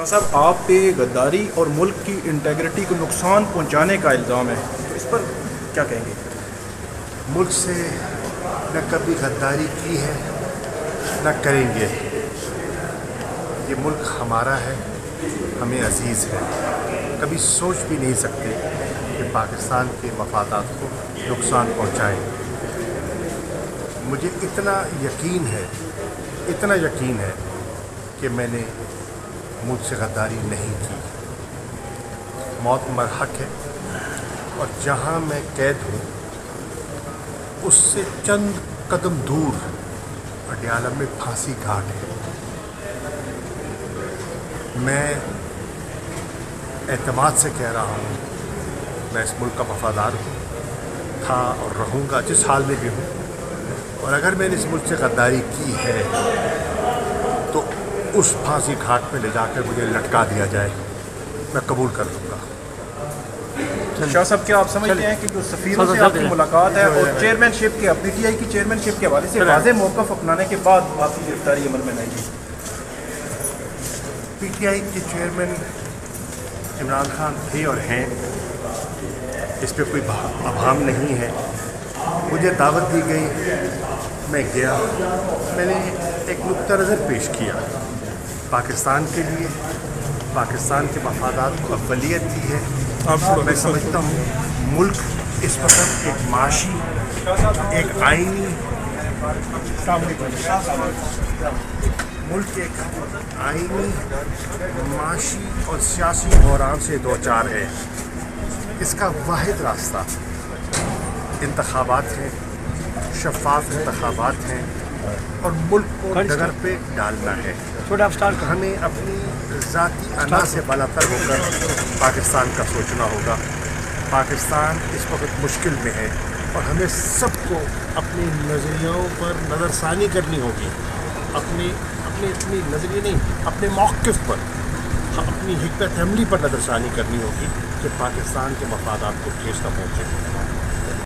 صاحب آپ پہ غداری اور ملک کی انٹیگریٹی کو نقصان پہنچانے کا الزام ہے، تو اس پر کیا کہیں گے؟ ملک سے نہ کبھی غداری کی ہے نہ کریں گے. یہ ملک ہمارا ہے، ہمیں عزیز ہے. کبھی سوچ بھی نہیں سکتے کہ پاکستان کے مفادات کو نقصان پہنچائیں. مجھے اتنا یقین ہے کہ میں نے مجھ سے غداری نہیں کی. موت مرحق ہے اور جہاں میں قید ہوں اس سے چند قدم دور پٹیالہ میں پھانسی گھاٹ ہے. میں اعتماد سے کہہ رہا ہوں، میں اس ملک کا وفادار ہوں، تھا اور رہوں گا جس حال میں بھی ہوں. اور اگر میں نے اس ملک سے غداری کی ہے تو اس پھانسی گھاٹ میں لے جا کر مجھے لٹکا دیا جائے، میں قبول کر لوں گا. شاہ صاحب، کیا آپ سمجھتے ہیں کہ جو سفیروں سے آپ کی ملاقات ہے اور چیئرمین شپ کے پی ٹی آئی کی چیئرمین شپ کے حوالے سے واضح موقف اپنانے کے بعد آپ کی گرفتاری عمل میں نہیں؟ پی ٹی آئی کے چیئرمین عمران خان تھے اور ہیں، اس پہ کوئی ابہام نہیں ہے. مجھے دعوت دی گئی، میں گیا. میں نے ایک نقطہ نظر پیش کیا. پاکستان کے لیے پاکستان کے مفادات کو اولویت دی ہے. میں سمجھتا ہوں ملک اس وقت ایک معاشی، ایک آئینی ملک ایک آئینی، معاشی اور سیاسی بحران سے دوچار ہے. اس کا واحد راستہ انتخابات ہیں، شفاف انتخابات ہیں اور ملک کو ڈگر پہ ڈالنا ہے. ہمیں اپنی ذاتی انا سے بالاتر ہو کر پاکستان کا سوچنا ہوگا. پاکستان اس وقت مشکل میں ہے اور ہمیں سب کو اپنے نظریوں پر نظر ثانی کرنی ہوگی. اپنے نظریے نہیں، اپنے موقف پر، اپنی حکمت عملی پر نظر ثانی کرنی ہوگی کہ پاکستان کے مفادات کو ٹھیس نہ پہنچے.